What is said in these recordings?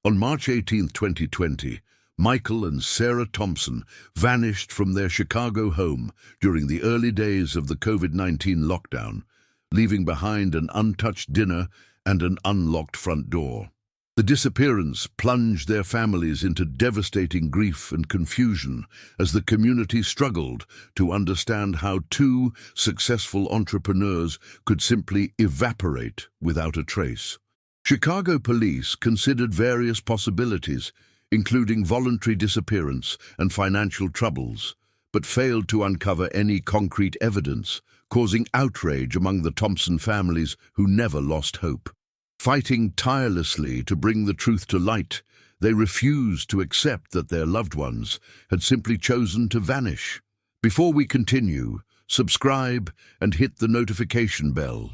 On March 18, 2020, Michael and Sarah Thompson vanished from their Chicago home during the early days of the COVID-19 lockdown, leaving behind an untouched dinner and an unlocked front door. The disappearance plunged their families into devastating grief and confusion as the community struggled to understand how two successful entrepreneurs could simply evaporate without a trace. Chicago police considered various possibilities, including voluntary disappearance and financial troubles, but failed to uncover any concrete evidence, causing outrage among the Thompson families who never lost hope. Fighting tirelessly to bring the truth to light, they refused to accept that their loved ones had simply chosen to vanish. Before we continue, subscribe and hit the notification bell.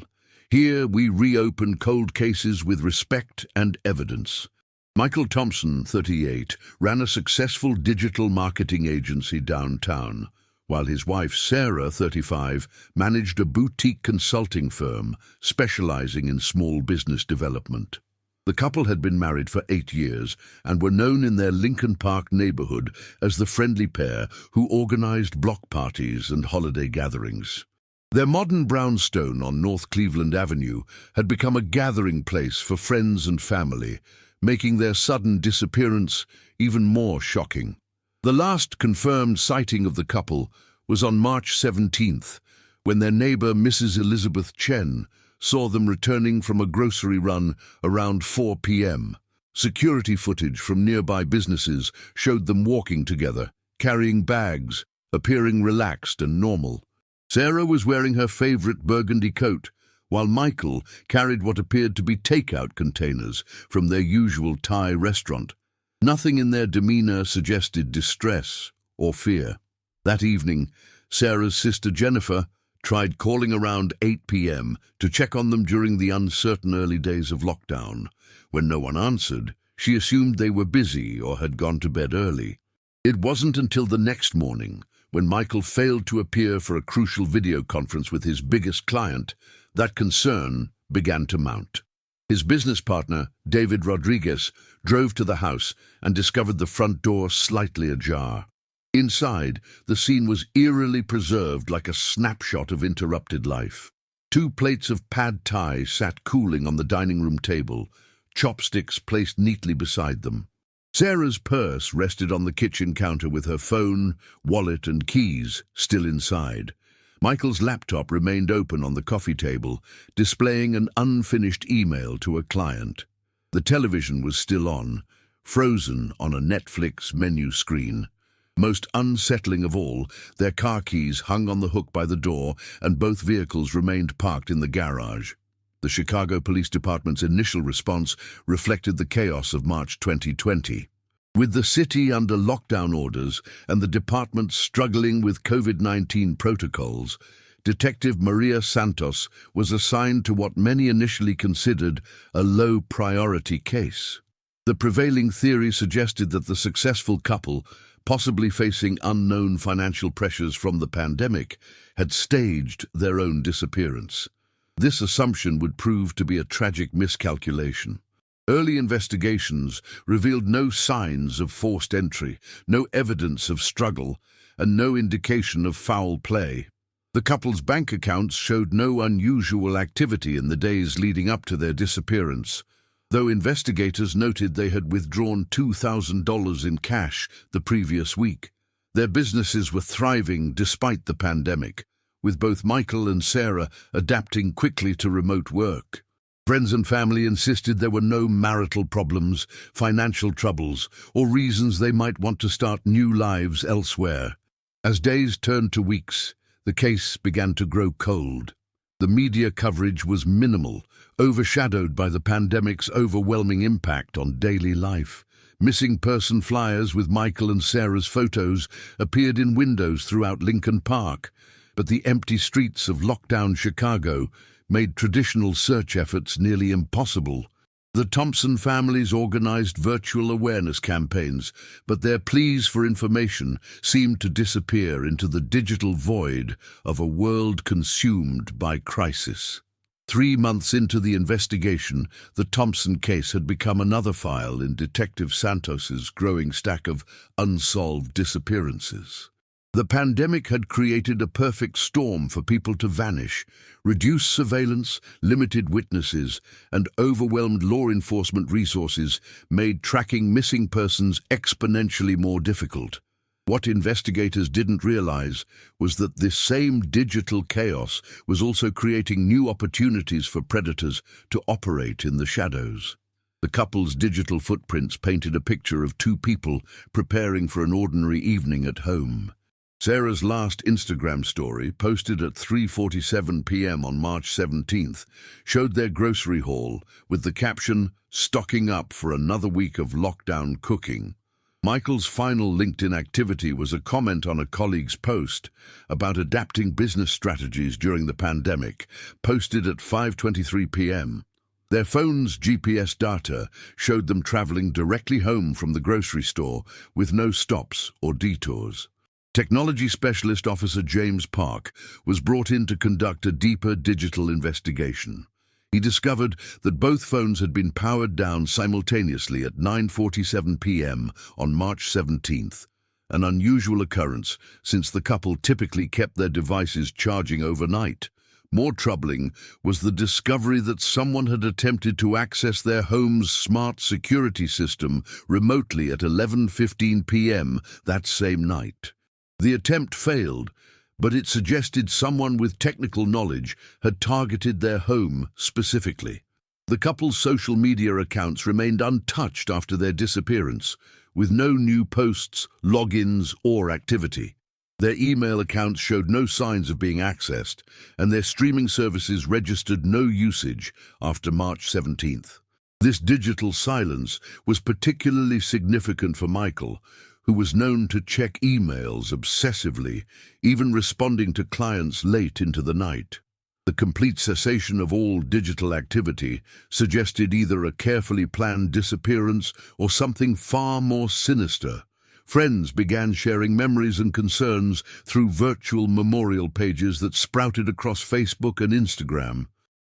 Here we reopen cold cases with respect and evidence. Michael Thompson, 38, ran a successful digital marketing agency downtown, while his wife Sarah, 35, managed a boutique consulting firm specializing in small business development. The couple had been married for 8 years and were known in their Lincoln Park neighborhood as the friendly pair who organized block parties and holiday gatherings. Their modern brownstone on North Cleveland Avenue had become a gathering place for friends and family, making their sudden disappearance even more shocking. The last confirmed sighting of the couple was on March 17th, when their neighbor Mrs. Elizabeth Chen saw them returning from a grocery run around 4 p.m. Security footage from nearby businesses showed them walking together, carrying bags, appearing relaxed and normal. Sarah was wearing her favorite burgundy coat, while Michael carried what appeared to be takeout containers from their usual Thai restaurant. Nothing in their demeanor suggested distress or fear. That evening, Sarah's sister Jennifer tried calling around 8 p.m. to check on them during the uncertain early days of lockdown. When no one answered, she assumed they were busy or had gone to bed early. It wasn't until the next morning, when Michael failed to appear for a crucial video conference with his biggest client, that concern began to mount. His business partner, David Rodriguez, drove to the house and discovered the front door slightly ajar. Inside, the scene was eerily preserved like a snapshot of interrupted life. 2 plates of pad thai sat cooling on the dining room table, chopsticks placed neatly beside them. Sarah's purse rested on the kitchen counter with her phone, wallet and keys still inside. Michael's laptop remained open on the coffee table, displaying an unfinished email to a client. The television was still on, frozen on a Netflix menu screen. Most unsettling of all, their car keys hung on the hook by the door, and both vehicles remained parked in the garage. The Chicago Police Department's initial response reflected the chaos of March 2020. With the city under lockdown orders and the department struggling with COVID-19 protocols, Detective Maria Santos was assigned to what many initially considered a low-priority case. The prevailing theory suggested that the successful couple, possibly facing unknown financial pressures from the pandemic, had staged their own disappearance. This assumption would prove to be a tragic miscalculation. Early investigations revealed no signs of forced entry, no evidence of struggle, and no indication of foul play. The couple's bank accounts showed no unusual activity in the days leading up to their disappearance, though investigators noted they had withdrawn $2,000 in cash the previous week. Their businesses were thriving despite the pandemic, with both Michael and Sarah adapting quickly to remote work. Friends and family insisted there were no marital problems, financial troubles, or reasons they might want to start new lives elsewhere. As days turned to weeks, the case began to grow cold. The media coverage was minimal, overshadowed by the pandemic's overwhelming impact on daily life. Missing person flyers with Michael and Sarah's photos appeared in windows throughout Lincoln Park, but the empty streets of lockdown Chicago made traditional search efforts nearly impossible. The Thompson families organized virtual awareness campaigns, but their pleas for information seemed to disappear into the digital void of a world consumed by crisis. 3 months into the investigation, the Thompson case had become another file in Detective Santos's growing stack of unsolved disappearances. The pandemic had created a perfect storm for people to vanish. Reduced surveillance, limited witnesses, and overwhelmed law enforcement resources made tracking missing persons exponentially more difficult. What investigators didn't realize was that this same digital chaos was also creating new opportunities for predators to operate in the shadows. The couple's digital footprints painted a picture of two people preparing for an ordinary evening at home. Sarah's last Instagram story, posted at 3:47 p.m. on March 17th, showed their grocery haul with the caption, "Stocking up for another week of lockdown cooking." Michael's final LinkedIn activity was a comment on a colleague's post about adapting business strategies during the pandemic, posted at 5:23 p.m. Their phone's GPS data showed them traveling directly home from the grocery store with no stops or detours. Technology Specialist Officer James Park was brought in to conduct a deeper digital investigation. He discovered that both phones had been powered down simultaneously at 9:47 p.m. on March 17th, an unusual occurrence since the couple typically kept their devices charging overnight. More troubling was the discovery that someone had attempted to access their home's smart security system remotely at 11:15 p.m. that same night. The attempt failed, but it suggested someone with technical knowledge had targeted their home specifically. The couple's social media accounts remained untouched after their disappearance, with no new posts, logins, or activity. Their email accounts showed no signs of being accessed, and their streaming services registered no usage after March 17th. This digital silence was particularly significant for Michael, who was known to check emails obsessively, even responding to clients late into the night. The complete cessation of all digital activity suggested either a carefully planned disappearance or something far more sinister. Friends began sharing memories and concerns through virtual memorial pages that sprouted across Facebook and Instagram.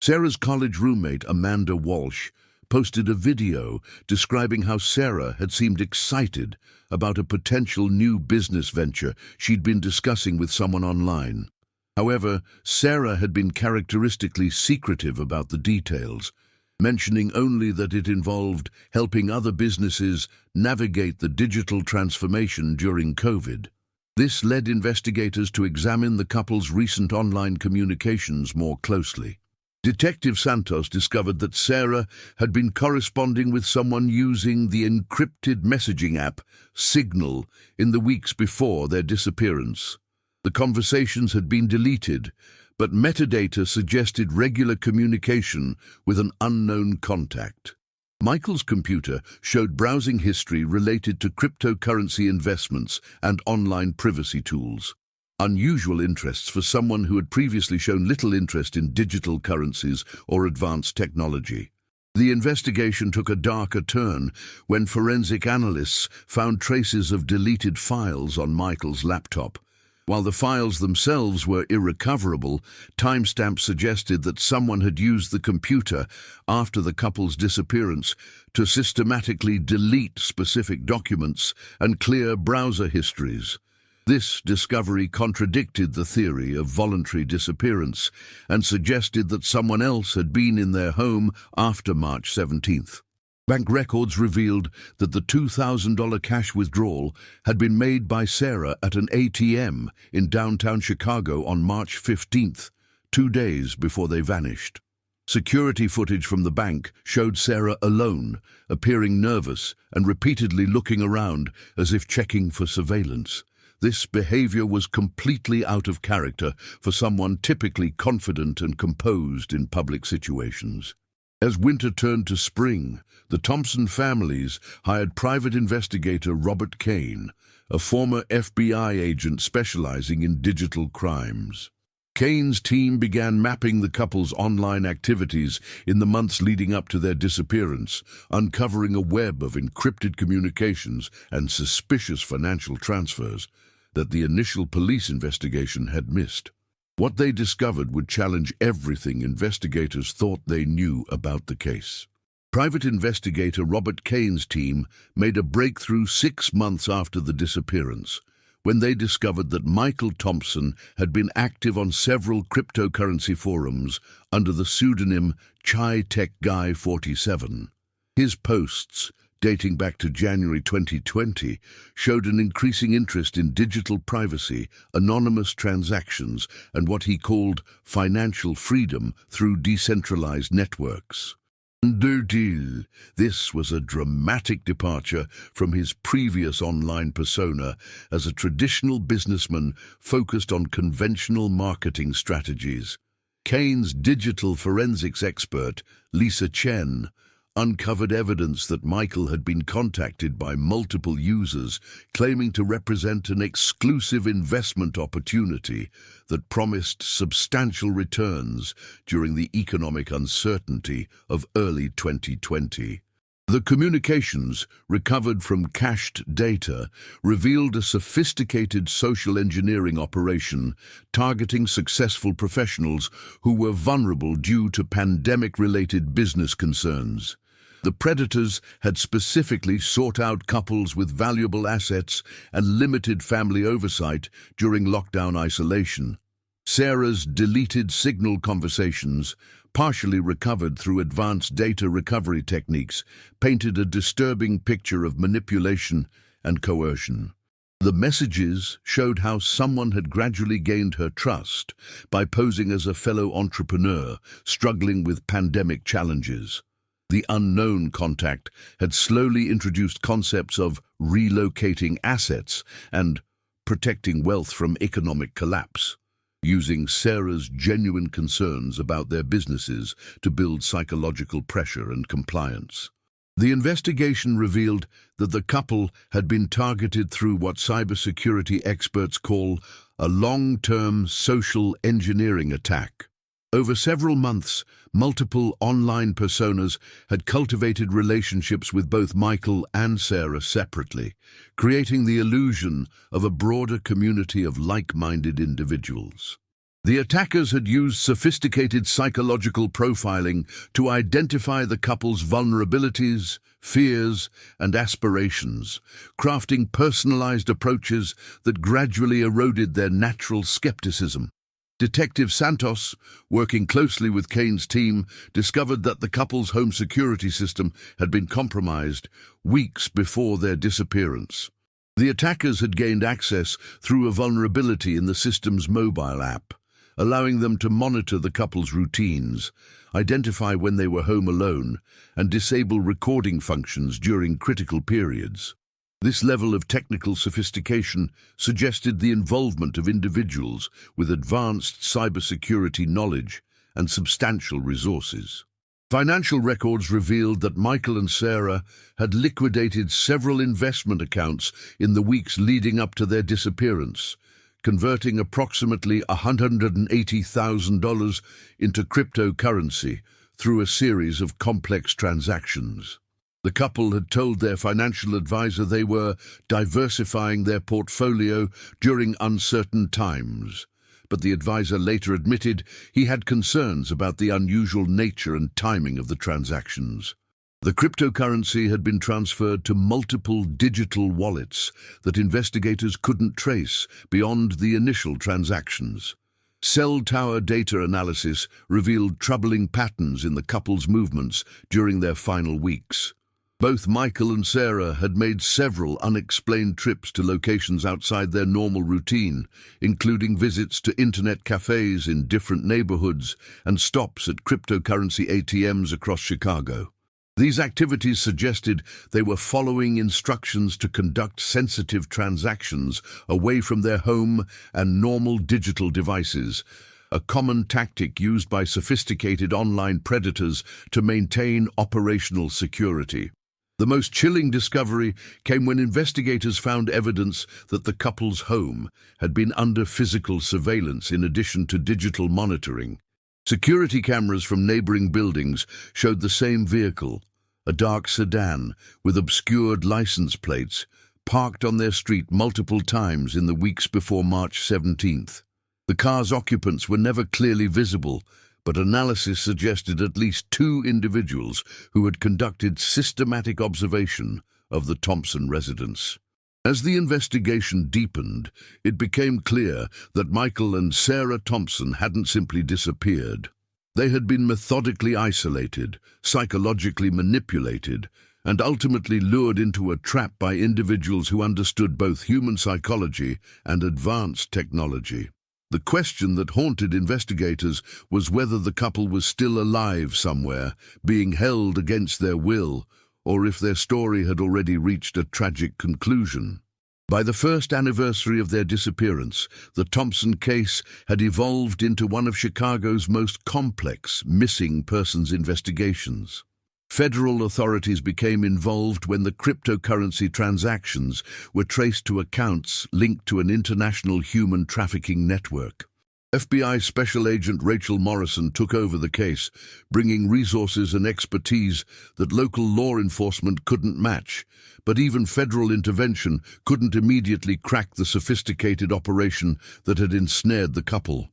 Sarah's college roommate, Amanda Walsh, posted a video describing how Sarah had seemed excited about a potential new business venture she'd been discussing with someone online. However, Sarah had been characteristically secretive about the details, mentioning only that it involved helping other businesses navigate the digital transformation during COVID. This led investigators to examine the couple's recent online communications more closely. Detective Santos discovered that Sarah had been corresponding with someone using the encrypted messaging app Signal in the weeks before their disappearance. The conversations had been deleted, but metadata suggested regular communication with an unknown contact. Michael's computer showed browsing history related to cryptocurrency investments and online privacy tools. Unusual interests for someone who had previously shown little interest in digital currencies or advanced technology. The investigation took a darker turn when forensic analysts found traces of deleted files on Michael's laptop. While the files themselves were irrecoverable, timestamps suggested that someone had used the computer after the couple's disappearance to systematically delete specific documents and clear browser histories. This discovery contradicted the theory of voluntary disappearance and suggested that someone else had been in their home after March 17th. Bank records revealed that the $2,000 cash withdrawal had been made by Sarah at an ATM in downtown Chicago on March 15th, 2 days before they vanished. Security footage from the bank showed Sarah alone, appearing nervous and repeatedly looking around as if checking for surveillance. This behavior was completely out of character for someone typically confident and composed in public situations. As winter turned to spring, the Thompson families hired private investigator Robert Kane, a former FBI agent specializing in digital crimes. Kane's team began mapping the couple's online activities in the months leading up to their disappearance, uncovering a web of encrypted communications and suspicious financial transfers that the initial police investigation had missed. What they discovered would challenge everything investigators thought they knew about the case. Private investigator Robert Kane's team made a breakthrough 6 months after the disappearance, when they discovered that Michael Thompson had been active on several cryptocurrency forums under the pseudonym Chai Tech Guy 47. His posts, dating back to January 2020, showed an increasing interest in digital privacy, anonymous transactions, and what he called financial freedom through decentralized networks. No deal. This was a dramatic departure from his previous online persona as a traditional businessman focused on conventional marketing strategies. Kane's digital forensics expert, Lisa Chen, uncovered evidence that Michael had been contacted by multiple users claiming to represent an exclusive investment opportunity that promised substantial returns during the economic uncertainty of early 2020. The communications, recovered from cached data, revealed a sophisticated social engineering operation targeting successful professionals who were vulnerable due to pandemic-related business concerns. The predators had specifically sought out couples with valuable assets and limited family oversight during lockdown isolation. Sarah's deleted signal conversations, partially recovered through advanced data recovery techniques, painted a disturbing picture of manipulation and coercion. The messages showed how someone had gradually gained her trust by posing as a fellow entrepreneur struggling with pandemic challenges. The unknown contact had slowly introduced concepts of relocating assets and protecting wealth from economic collapse, using Sarah's genuine concerns about their businesses to build psychological pressure and compliance. The investigation revealed that the couple had been targeted through what cybersecurity experts call a long-term social engineering attack. Over several months, multiple online personas had cultivated relationships with both Michael and Sarah separately, creating the illusion of a broader community of like-minded individuals. The attackers had used sophisticated psychological profiling to identify the couple's vulnerabilities, fears, and aspirations, crafting personalized approaches that gradually eroded their natural skepticism. Detective Santos, working closely with Kane's team, discovered that the couple's home security system had been compromised weeks before their disappearance. The attackers had gained access through a vulnerability in the system's mobile app, allowing them to monitor the couple's routines, identify when they were home alone, and disable recording functions during critical periods. This level of technical sophistication suggested the involvement of individuals with advanced cybersecurity knowledge and substantial resources. Financial records revealed that Michael and Sarah had liquidated several investment accounts in the weeks leading up to their disappearance, converting approximately $180,000 into cryptocurrency through a series of complex transactions. The couple had told their financial advisor they were diversifying their portfolio during uncertain times, but the advisor later admitted he had concerns about the unusual nature and timing of the transactions. The cryptocurrency had been transferred to multiple digital wallets that investigators couldn't trace beyond the initial transactions. Cell tower data analysis revealed troubling patterns in the couple's movements during their final weeks. Both Michael and Sarah had made several unexplained trips to locations outside their normal routine, including visits to internet cafes in different neighborhoods and stops at cryptocurrency ATMs across Chicago. These activities suggested they were following instructions to conduct sensitive transactions away from their home and normal digital devices, a common tactic used by sophisticated online predators to maintain operational security. The most chilling discovery came when investigators found evidence that the couple's home had been under physical surveillance in addition to digital monitoring. Security cameras from neighboring buildings showed the same vehicle, a dark sedan with obscured license plates, parked on their street multiple times in the weeks before March 17th. The car's occupants were never clearly visible, but analysis suggested at least two individuals who had conducted systematic observation of the Thompson residence. As the investigation deepened, it became clear that Michael and Sarah Thompson hadn't simply disappeared. They had been methodically isolated, psychologically manipulated, and ultimately lured into a trap by individuals who understood both human psychology and advanced technology. The question that haunted investigators was whether the couple was still alive somewhere, being held against their will, or if their story had already reached a tragic conclusion. By the first anniversary of their disappearance, the Thompson case had evolved into one of Chicago's most complex missing persons investigations. Federal authorities became involved when the cryptocurrency transactions were traced to accounts linked to an international human trafficking network. FBI Special Agent Rachel Morrison took over the case, bringing resources and expertise that local law enforcement couldn't match, but even federal intervention couldn't immediately crack the sophisticated operation that had ensnared the couple.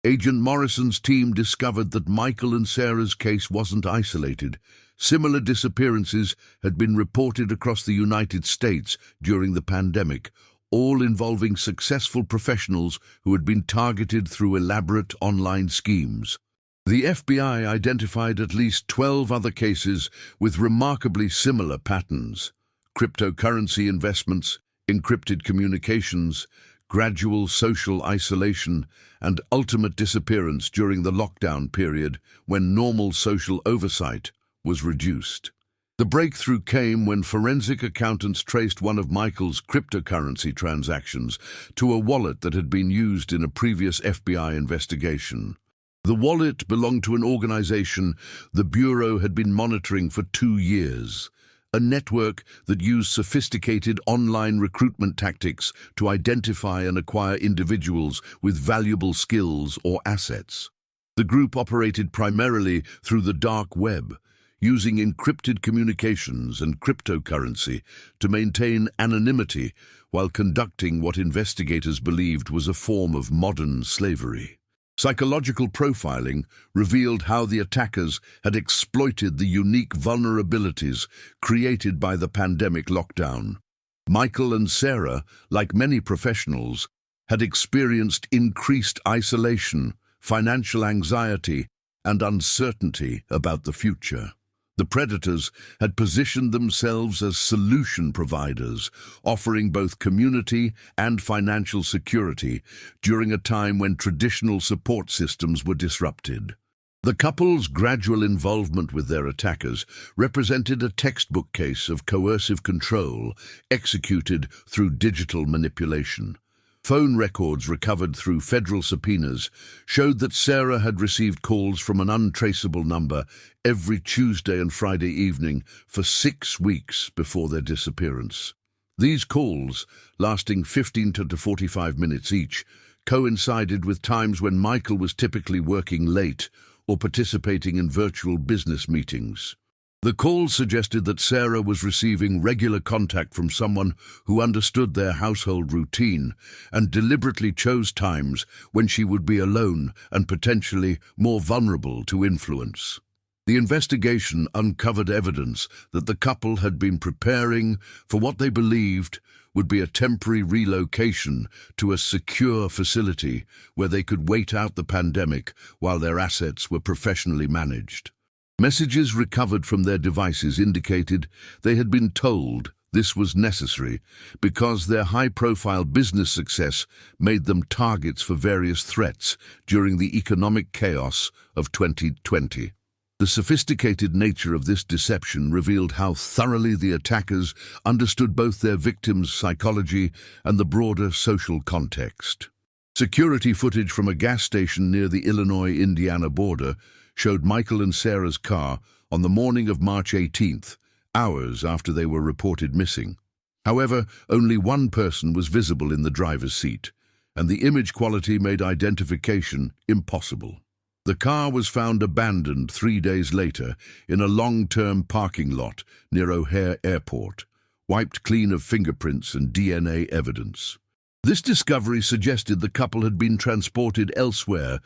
Agent Morrison's team discovered that Michael and Sarah's case wasn't isolated. Similar disappearances had been reported across the United States during the pandemic, all involving successful professionals who had been targeted through elaborate online schemes. The FBI identified at least 12 other cases with remarkably similar patterns: cryptocurrency investments, encrypted communications, gradual social isolation, and ultimate disappearance during the lockdown period when normal social oversight was reduced. The breakthrough came when forensic accountants traced one of Michael's cryptocurrency transactions to a wallet that had been used in a previous FBI investigation. The wallet belonged to an organization the Bureau had been monitoring for 2 years, a network that used sophisticated online recruitment tactics to identify and acquire individuals with valuable skills or assets. The group operated primarily through the dark web, using encrypted communications and cryptocurrency to maintain anonymity while conducting what investigators believed was a form of modern slavery. Psychological profiling revealed how the attackers had exploited the unique vulnerabilities created by the pandemic lockdown. Michael and Sarah, like many professionals, had experienced increased isolation, financial anxiety, and uncertainty about the future. The predators had positioned themselves as solution providers, offering both community and financial security during a time when traditional support systems were disrupted. The couple's gradual involvement with their attackers represented a textbook case of coercive control executed through digital manipulation. Phone records recovered through federal subpoenas showed that Sarah had received calls from an untraceable number every Tuesday and Friday evening for 6 weeks before their disappearance. These calls, lasting 15 to 45 minutes each, coincided with times when Michael was typically working late or participating in virtual business meetings. The call suggested that Sarah was receiving regular contact from someone who understood their household routine and deliberately chose times when she would be alone and potentially more vulnerable to influence. The investigation uncovered evidence that the couple had been preparing for what they believed would be a temporary relocation to a secure facility where they could wait out the pandemic while their assets were professionally managed. Messages recovered from their devices indicated they had been told this was necessary because their high-profile business success made them targets for various threats during the economic chaos of 2020. The sophisticated nature of this deception revealed how thoroughly the attackers understood both their victims' psychology and the broader social context. Security footage from a gas station near the Illinois-Indiana border showed Michael and Sarah's car on the morning of March 18th, hours after they were reported missing. However, only one person was visible in the driver's seat, and the image quality made identification impossible. The car was found abandoned 3 days later in a long-term parking lot near O'Hare Airport, wiped clean of fingerprints and DNA evidence. This discovery suggested the couple had been transported elsewhere,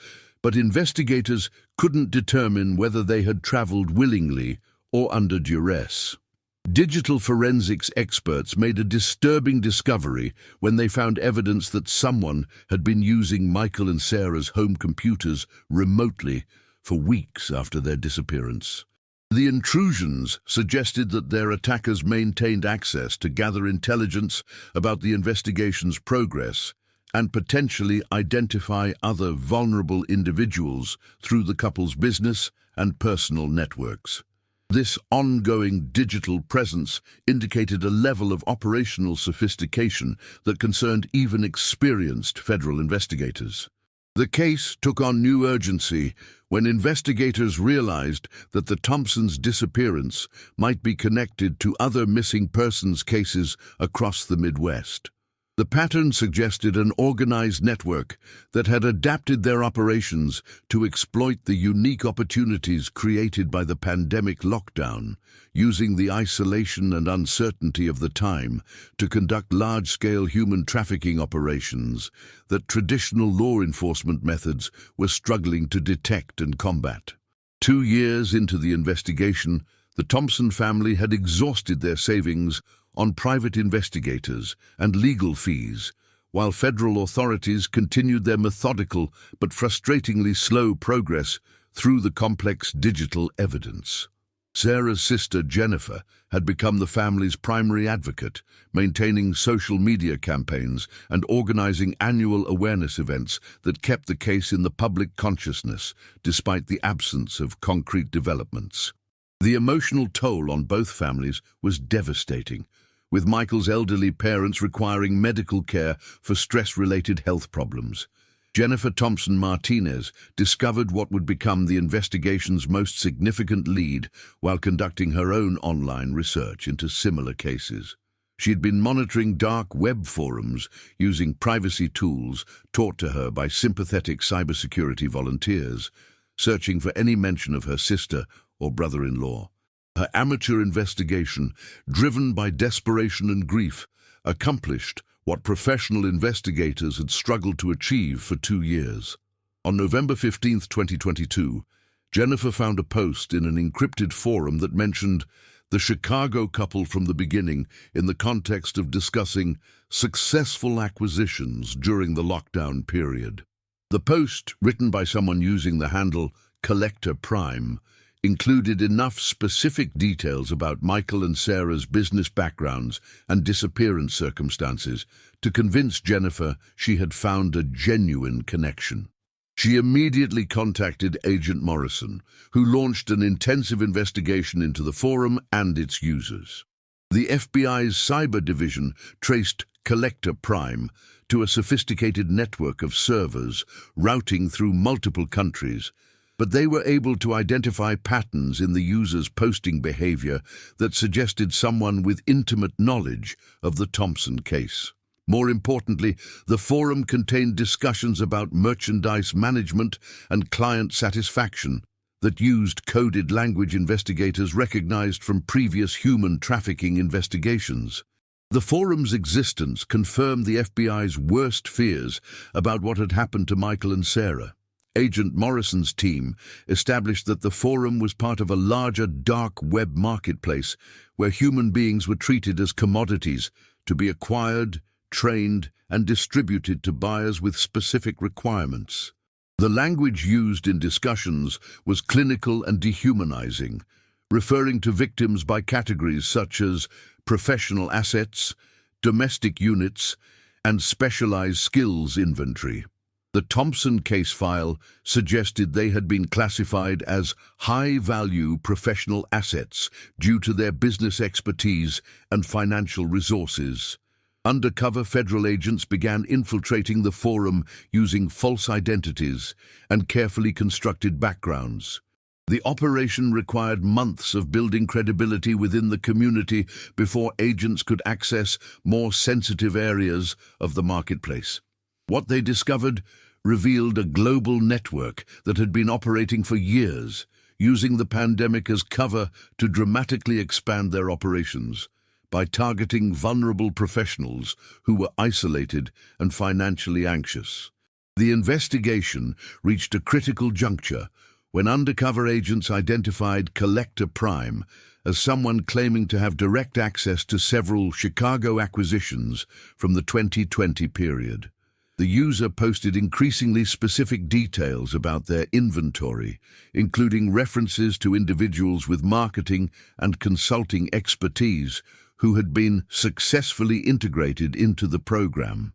but investigators couldn't determine whether they had traveled willingly or under duress. Digital forensics experts made a disturbing discovery when they found evidence that someone had been using Michael and Sarah's home computers remotely for weeks after their disappearance. The intrusions suggested that their attackers maintained access to gather intelligence about the investigation's progress and potentially identify other vulnerable individuals through the couple's business and personal networks. This ongoing digital presence indicated a level of operational sophistication that concerned even experienced federal investigators. The case took on new urgency when investigators realized that the Thompsons' disappearance might be connected to other missing persons cases across the Midwest. The pattern suggested an organized network that had adapted their operations to exploit the unique opportunities created by the pandemic lockdown, using the isolation and uncertainty of the time to conduct large-scale human trafficking operations that traditional law enforcement methods were struggling to detect and combat. 2 years into the investigation, the Thompson family had exhausted their savings on private investigators and legal fees, while federal authorities continued their methodical but frustratingly slow progress through the complex digital evidence. Sarah's sister, Jennifer, had become the family's primary advocate, maintaining social media campaigns and organizing annual awareness events that kept the case in the public consciousness, despite the absence of concrete developments. The emotional toll on both families was devastating, with Michael's elderly parents requiring medical care for stress-related health problems. Jennifer Thompson Martinez discovered what would become the investigation's most significant lead while conducting her own online research into similar cases. She'd been monitoring dark web forums using privacy tools taught to her by sympathetic cybersecurity volunteers, searching for any mention of her sister or brother-in-law. Her amateur investigation, driven by desperation and grief, accomplished what professional investigators had struggled to achieve for 2 years. On November 15, 2022, Jennifer found a post in an encrypted forum that mentioned the Chicago couple from the beginning in the context of discussing successful acquisitions during the lockdown period. The post, written by someone using the handle Collector Prime, included enough specific details about Michael and Sarah's business backgrounds and disappearance circumstances to convince Jennifer she had found a genuine connection. She immediately contacted Agent Morrison, who launched an intensive investigation into the forum and its users. The FBI's cyber division traced Collector Prime to a sophisticated network of servers routing through multiple countries, but they were able to identify patterns in the user's posting behavior that suggested someone with intimate knowledge of the Thompson case. More importantly, the forum contained discussions about merchandise management and client satisfaction that used coded language investigators recognized from previous human trafficking investigations. The forum's existence confirmed the FBI's worst fears about what had happened to Michael and Sarah. Agent Morrison's team established that the forum was part of a larger dark web marketplace where human beings were treated as commodities to be acquired, trained, and distributed to buyers with specific requirements. The language used in discussions was clinical and dehumanizing, referring to victims by categories such as professional assets, domestic units, and specialized skills inventory. The Thompson case file suggested they had been classified as high-value professional assets due to their business expertise and financial resources. Undercover federal agents began infiltrating the forum using false identities and carefully constructed backgrounds. The operation required months of building credibility within the community before agents could access more sensitive areas of the marketplace. What they discovered revealed a global network that had been operating for years, using the pandemic as cover to dramatically expand their operations. by targeting vulnerable professionals who were isolated and financially anxious. The investigation reached a critical juncture when undercover agents identified Collector Prime as someone claiming to have direct access to several Chicago acquisitions from the 2020 period. The user posted increasingly specific details about their inventory, including references to individuals with marketing and consulting expertise who had been successfully integrated into the program.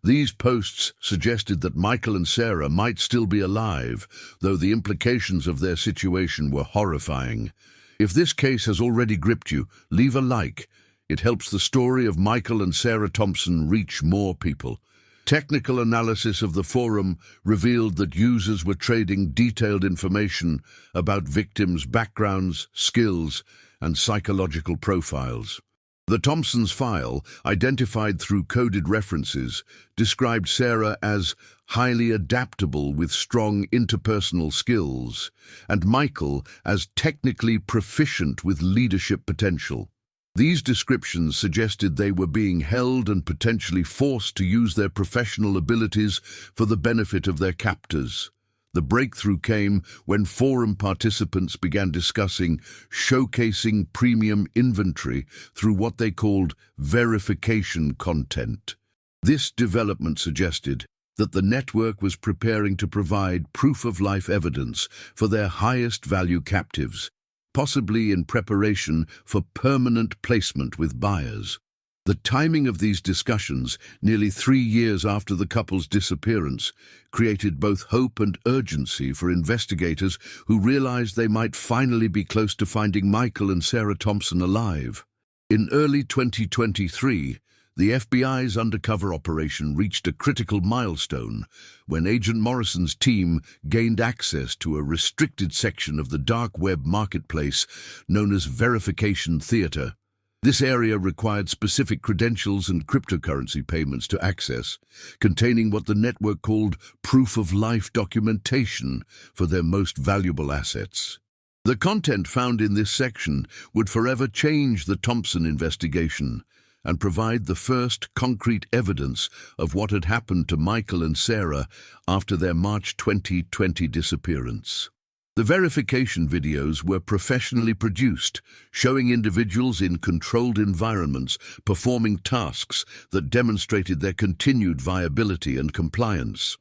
These posts suggested that Michael and Sarah might still be alive, though the implications of their situation were horrifying. If this case has already gripped you, leave a like. It helps the story of Michael and Sarah Thompson reach more people. Technical analysis of the forum revealed that users were trading detailed information about victims' backgrounds, skills, and psychological profiles. The Thompsons' file, identified through coded references, described Sarah as highly adaptable with strong interpersonal skills, and Michael as technically proficient with leadership potential. These descriptions suggested they were being held and potentially forced to use their professional abilities for the benefit of their captors. The breakthrough came when forum participants began discussing showcasing premium inventory through what they called verification content. This development suggested that the network was preparing to provide proof-of-life evidence for their highest-value captives, possibly in preparation for permanent placement with buyers. The timing of these discussions, nearly 3 years after the couple's disappearance, created both hope and urgency for investigators who realized they might finally be close to finding Michael and Sarah Thompson alive. In early 2023, the FBI's undercover operation reached a critical milestone when Agent Morrison's team gained access to a restricted section of the dark web marketplace known as Verification Theater. This area required specific credentials and cryptocurrency payments to access, containing what the network called proof-of-life documentation for their most valuable assets. The content found in this section would forever change the Thompson investigation and provide the first concrete evidence of what had happened to Michael and Sarah after their March 2020 disappearance. The verification videos were professionally produced, showing individuals in controlled environments performing tasks that demonstrated their continued viability and compliance.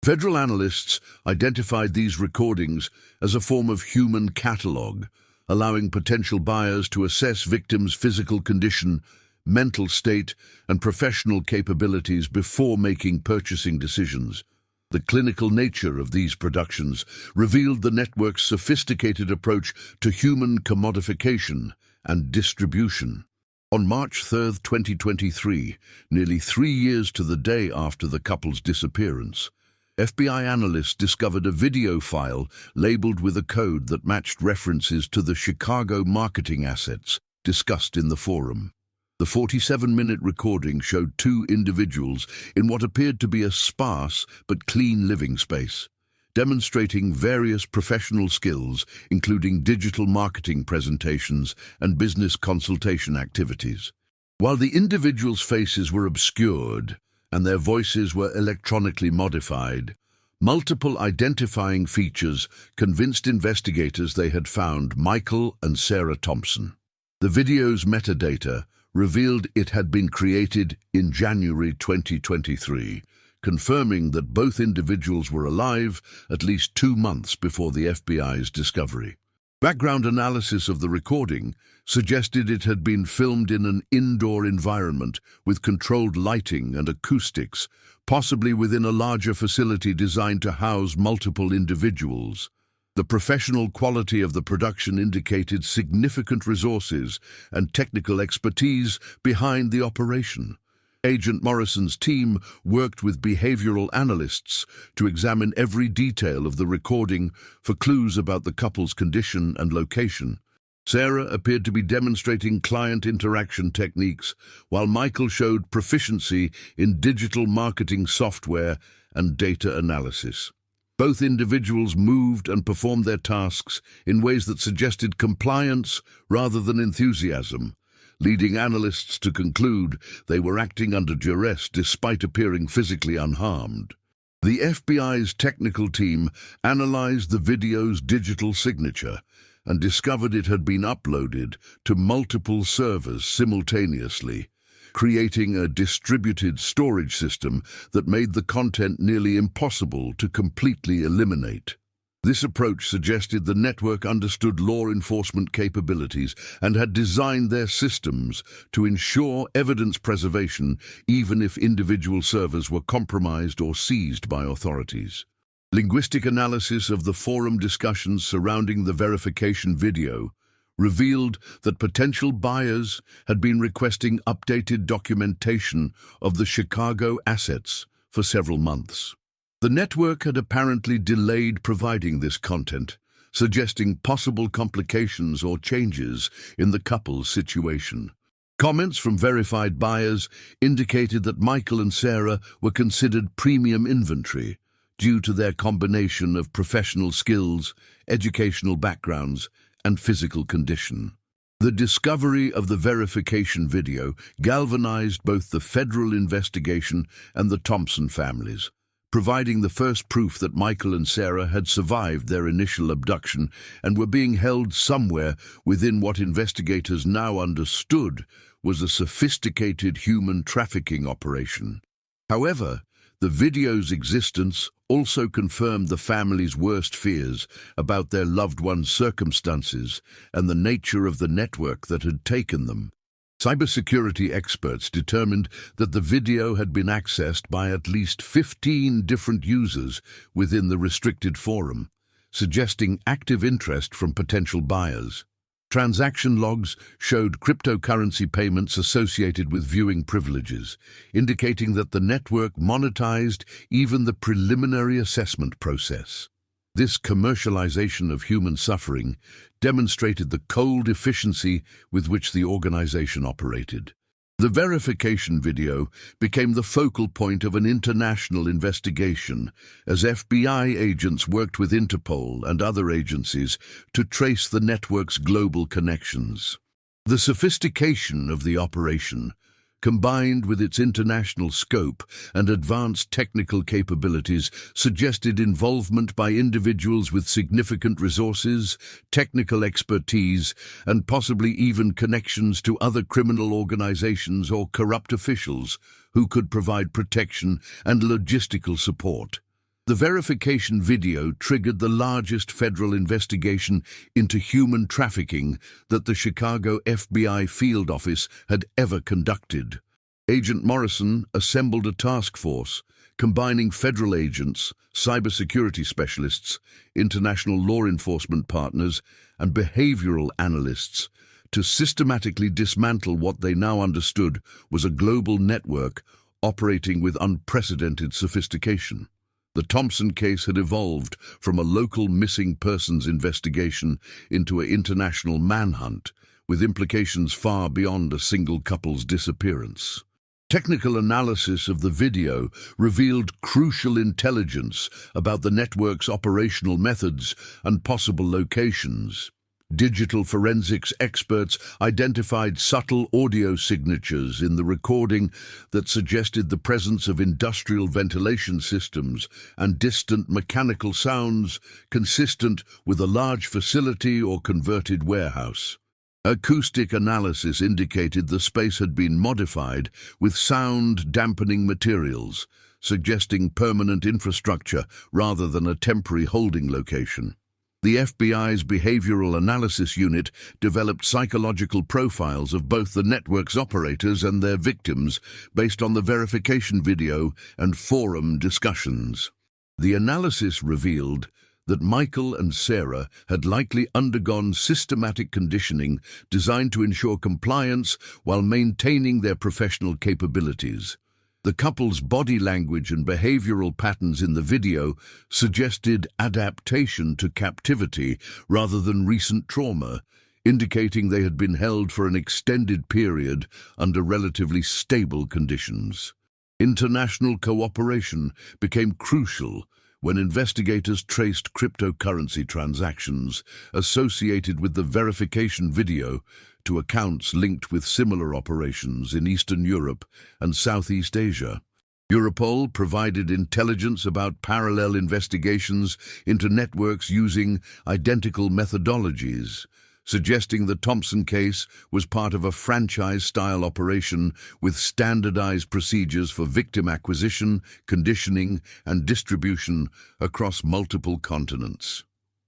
Federal analysts identified these recordings as a form of human catalog, allowing potential buyers to assess victims' physical condition, mental state, and professional capabilities before making purchasing decisions. The clinical nature of these productions revealed the network's sophisticated approach to human commodification and distribution. On March 3, 2023, nearly 3 years to the day after the couple's disappearance, FBI analysts discovered a video file labeled with a code that matched references to the Chicago marketing assets discussed in the forum. The 47-minute recording showed 2 individuals in what appeared to be a sparse but clean living space, demonstrating various professional skills, including digital marketing presentations and business consultation activities. While the individuals' faces were obscured and their voices were electronically modified, multiple identifying features convinced investigators they had found Michael and Sarah Thompson. The video's metadata revealed it had been created in January 2023, confirming that both individuals were alive at least 2 months before the FBI's discovery. Background analysis of the recording suggested it had been filmed in an indoor environment with controlled lighting and acoustics, possibly within a larger facility designed to house multiple individuals. The professional quality of the production indicated significant resources and technical expertise behind the operation. Agent Morrison's team worked with behavioral analysts to examine every detail of the recording for clues about the couple's condition and location. Sarah appeared to be demonstrating client interaction techniques, while Michael showed proficiency in digital marketing software and data analysis. Both individuals moved and performed their tasks in ways that suggested compliance rather than enthusiasm, leading analysts to conclude they were acting under duress despite appearing physically unharmed. The FBI's technical team analyzed the video's digital signature and discovered it had been uploaded to multiple servers simultaneously, creating a distributed storage system that made the content nearly impossible to completely eliminate. This approach suggested the network understood law enforcement capabilities and had designed their systems to ensure evidence preservation even if individual servers were compromised or seized by authorities. Linguistic analysis of the forum discussions surrounding the verification video revealed that potential buyers had been requesting updated documentation of the Chicago assets for several months. The network had apparently delayed providing this content, suggesting possible complications or changes in the couple's situation. Comments from verified buyers indicated that Michael and Sarah were considered premium inventory due to their combination of professional skills, educational backgrounds, and physical condition. The discovery of the verification video galvanized both the federal investigation and the Thompson families, providing the first proof that Michael and Sarah had survived their initial abduction and were being held somewhere within what investigators now understood was a sophisticated human trafficking operation. However, the video's existence also confirmed the family's worst fears about their loved one's circumstances and the nature of the network that had taken them. Cybersecurity experts determined that the video had been accessed by at least 15 different users within the restricted forum, suggesting active interest from potential buyers. Transaction logs showed cryptocurrency payments associated with viewing privileges, indicating that the network monetized even the preliminary assessment process. This commercialization of human suffering demonstrated the cold efficiency with which the organization operated. The verification video became the focal point of an international investigation as FBI agents worked with Interpol and other agencies to trace the network's global connections. The sophistication of the operation, combined with its international scope and advanced technical capabilities, suggested involvement by individuals with significant resources, technical expertise, and possibly even connections to other criminal organizations or corrupt officials who could provide protection and logistical support. The verification video triggered the largest federal investigation into human trafficking that the Chicago FBI field office had ever conducted. Agent Morrison assembled a task force combining federal agents, cybersecurity specialists, international law enforcement partners, and behavioral analysts to systematically dismantle what they now understood was a global network operating with unprecedented sophistication. The Thompson case had evolved from a local missing persons investigation into an international manhunt, with implications far beyond a single couple's disappearance. Technical analysis of the video revealed crucial intelligence about the network's operational methods and possible locations. Digital forensics experts identified subtle audio signatures in the recording that suggested the presence of industrial ventilation systems and distant mechanical sounds consistent with a large facility or converted warehouse. Acoustic analysis indicated the space had been modified with sound-dampening materials, suggesting permanent infrastructure rather than a temporary holding location. The FBI's Behavioral Analysis Unit developed psychological profiles of both the network's operators and their victims based on the verification video and forum discussions. The analysis revealed that Michael and Sarah had likely undergone systematic conditioning designed to ensure compliance while maintaining their professional capabilities. The couple's body language and behavioral patterns in the video suggested adaptation to captivity rather than recent trauma, indicating they had been held for an extended period under relatively stable conditions. International cooperation became crucial when investigators traced cryptocurrency transactions associated with the verification video to accounts linked with similar operations in Eastern Europe and Southeast Asia. Europol provided intelligence about parallel investigations into networks using identical methodologies, suggesting the Thompson case was part of a franchise-style operation with standardized procedures for victim acquisition, conditioning, and distribution across multiple continents.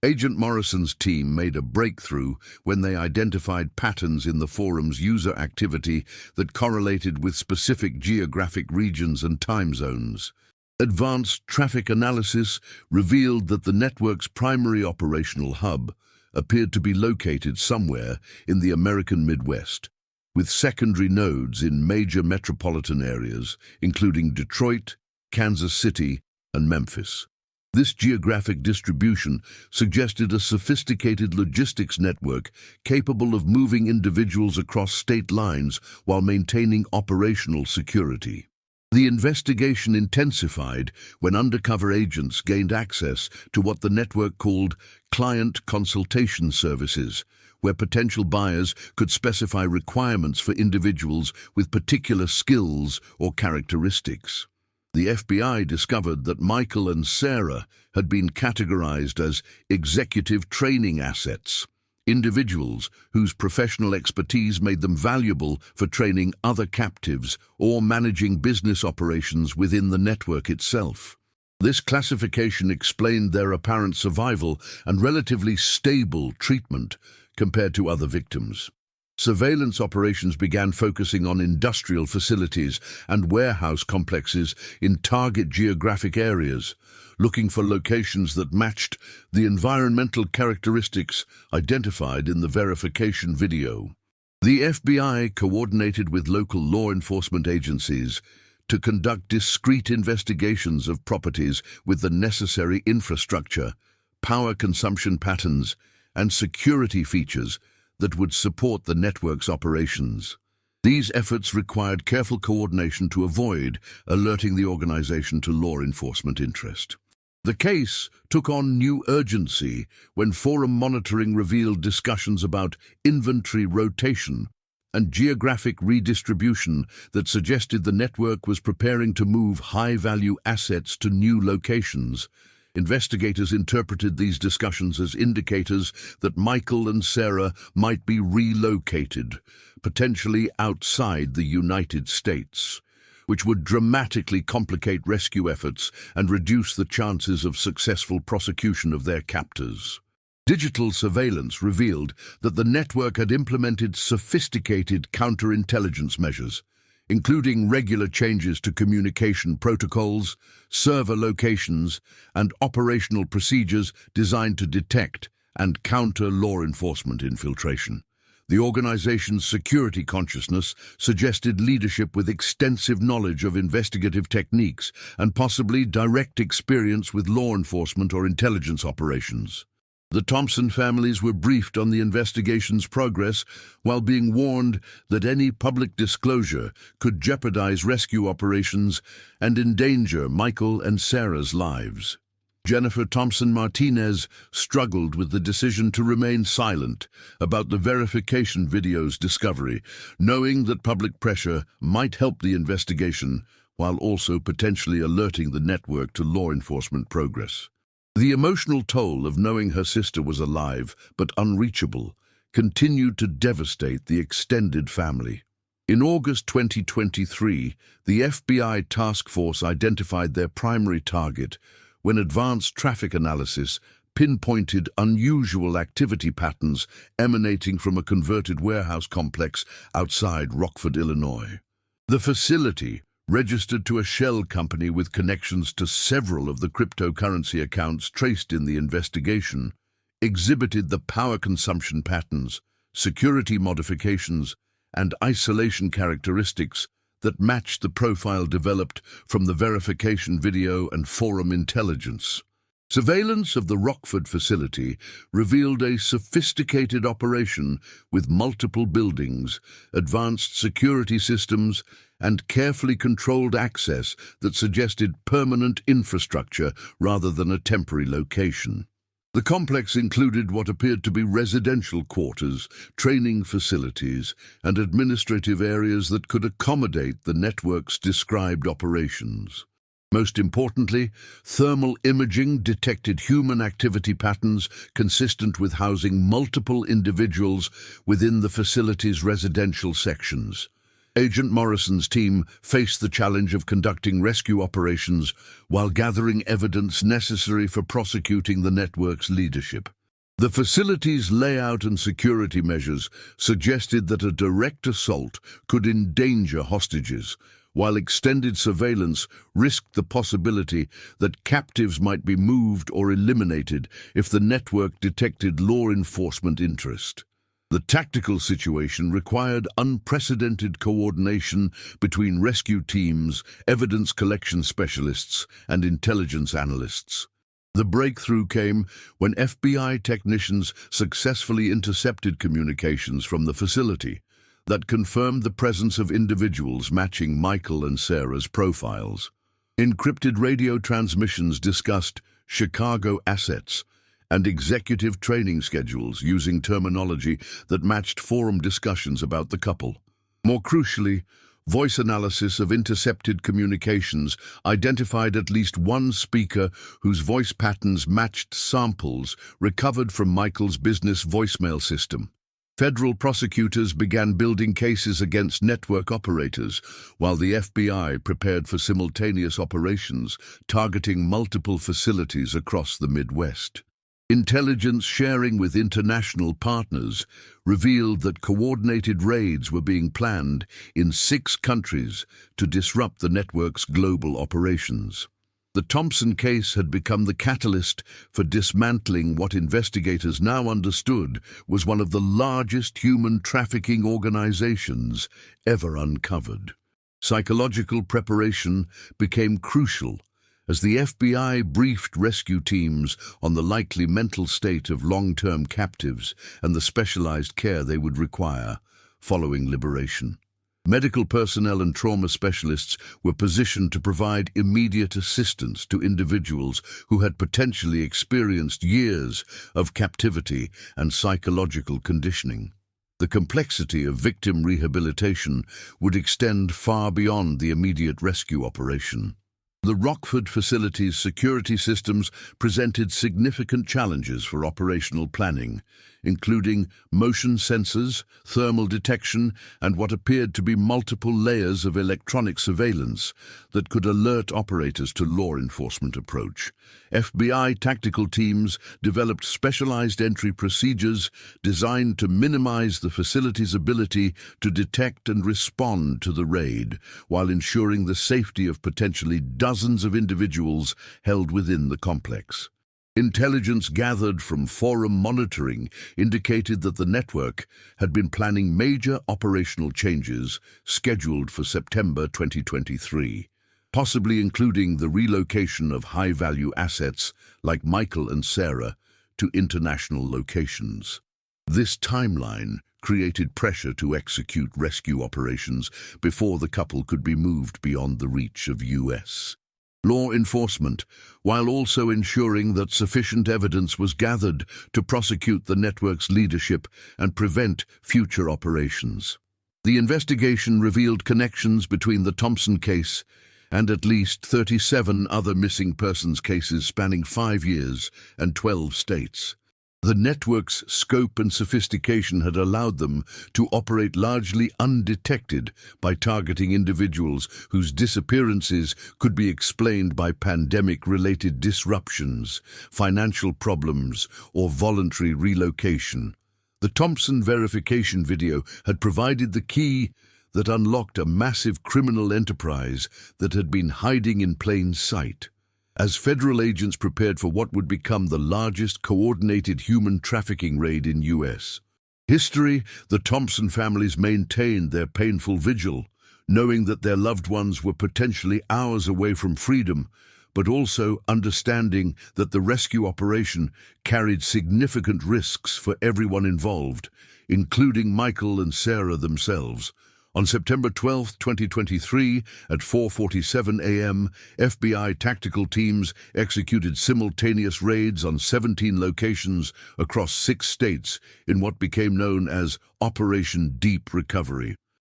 Agent Morrison's team made a breakthrough when they identified patterns in the forum's user activity that correlated with specific geographic regions and time zones. Advanced traffic analysis revealed that the network's primary operational hub appeared to be located somewhere in the American Midwest, with secondary nodes in major metropolitan areas, including Detroit, Kansas City, and Memphis. This geographic distribution suggested a sophisticated logistics network capable of moving individuals across state lines while maintaining operational security. The investigation intensified when undercover agents gained access to what the network called client consultation services, where potential buyers could specify requirements for individuals with particular skills or characteristics. The FBI discovered that Michael and Sarah had been categorized as executive training assets, individuals whose professional expertise made them valuable for training other captives or managing business operations within the network itself. This classification explained their apparent survival and relatively stable treatment compared to other victims. Surveillance operations began focusing on industrial facilities and warehouse complexes in target geographic areas, looking for locations that matched the environmental characteristics identified in the verification video. The FBI coordinated with local law enforcement agencies to conduct discrete investigations of properties with the necessary infrastructure, power consumption patterns, and security features that would support the network's operations. These efforts required careful coordination to avoid alerting the organization to law enforcement interest. The case took on new urgency when forum monitoring revealed discussions about inventory rotation and geographic redistribution that suggested the network was preparing to move high-value assets to new locations. Investigators interpreted these discussions as indicators that Michael and Sarah might be relocated, potentially outside the United States, which would dramatically complicate rescue efforts and reduce the chances of successful prosecution of their captors. Digital surveillance revealed that the network had implemented sophisticated counterintelligence measures, including regular changes to communication protocols, server locations, and operational procedures designed to detect and counter law enforcement infiltration. The organization's security consciousness suggested leadership with extensive knowledge of investigative techniques and possibly direct experience with law enforcement or intelligence operations. The Thompson families were briefed on the investigation's progress while being warned that any public disclosure could jeopardize rescue operations and endanger Michael and Sarah's lives. Jennifer Thompson Martinez struggled with the decision to remain silent about the verification video's discovery, knowing that public pressure might help the investigation while also potentially alerting the network to law enforcement progress. The emotional toll of knowing her sister was alive but unreachable continued to devastate the extended family. In August 2023, the FBI task force identified their primary target when advanced traffic analysis pinpointed unusual activity patterns emanating from a converted warehouse complex outside Rockford, Illinois. The facility, registered to a shell company with connections to several of the cryptocurrency accounts traced in the investigation, exhibited the power consumption patterns, security modifications, and isolation characteristics that matched the profile developed from the verification video and forum intelligence. Surveillance of the Rockford facility revealed a sophisticated operation with multiple buildings, advanced security systems, and carefully controlled access that suggested permanent infrastructure rather than a temporary location. The complex included what appeared to be residential quarters, training facilities, and administrative areas that could accommodate the network's described operations. Most importantly, thermal imaging detected human activity patterns consistent with housing multiple individuals within the facility's residential sections. Agent Morrison's team faced the challenge of conducting rescue operations while gathering evidence necessary for prosecuting the network's leadership. The facility's layout and security measures suggested that a direct assault could endanger hostages, while extended surveillance risked the possibility that captives might be moved or eliminated if the network detected law enforcement interest. The tactical situation required unprecedented coordination between rescue teams, evidence collection specialists, and intelligence analysts. The breakthrough came when FBI technicians successfully intercepted communications from the facility that confirmed the presence of individuals matching Michael and Sarah's profiles. Encrypted radio transmissions discussed Chicago assets and executive training schedules using terminology that matched forum discussions about the couple. More crucially, voice analysis of intercepted communications identified at least one speaker whose voice patterns matched samples recovered from Michael's business voicemail system. Federal prosecutors began building cases against network operators, while the FBI prepared for simultaneous operations targeting multiple facilities across the Midwest. Intelligence sharing with international partners revealed that coordinated raids were being planned in 6 countries to disrupt the network's global operations. The Thompson case had become the catalyst for dismantling what investigators now understood was one of the largest human trafficking organizations ever uncovered. Psychological preparation became crucial as the FBI briefed rescue teams on the likely mental state of long-term captives and the specialized care they would require following liberation. Medical personnel and trauma specialists were positioned to provide immediate assistance to individuals who had potentially experienced years of captivity and psychological conditioning. The complexity of victim rehabilitation would extend far beyond the immediate rescue operation. The Rockford facility's security systems presented significant challenges for operational planning, including motion sensors, thermal detection, and what appeared to be multiple layers of electronic surveillance that could alert operators to law enforcement approach. FBI tactical teams developed specialized entry procedures designed to minimize the facility's ability to detect and respond to the raid, while ensuring the safety of potentially dozens of individuals held within the complex. Intelligence gathered from forum monitoring indicated that the network had been planning major operational changes scheduled for September 2023, possibly including the relocation of high-value assets like Michael and Sarah to international locations. This timeline created pressure to execute rescue operations before the couple could be moved beyond the reach of U.S. law enforcement, while also ensuring that sufficient evidence was gathered to prosecute the network's leadership and prevent future operations. The investigation revealed connections between the Thompson case and at least 37 other missing persons cases spanning 5 years and 12 states. The network's scope and sophistication had allowed them to operate largely undetected by targeting individuals whose disappearances could be explained by pandemic-related disruptions, financial problems, or voluntary relocation. The Thompson verification video had provided the key that unlocked a massive criminal enterprise that had been hiding in plain sight. As federal agents prepared for what would become the largest coordinated human trafficking raid in U.S. history, the Thompson families maintained their painful vigil, knowing that their loved ones were potentially hours away from freedom, but also understanding that the rescue operation carried significant risks for everyone involved, including Michael and Sarah themselves. On September 12, 2023, at 4:47 a.m., FBI tactical teams executed simultaneous raids on 17 locations across 6 states in what became known as Operation Deep Recovery.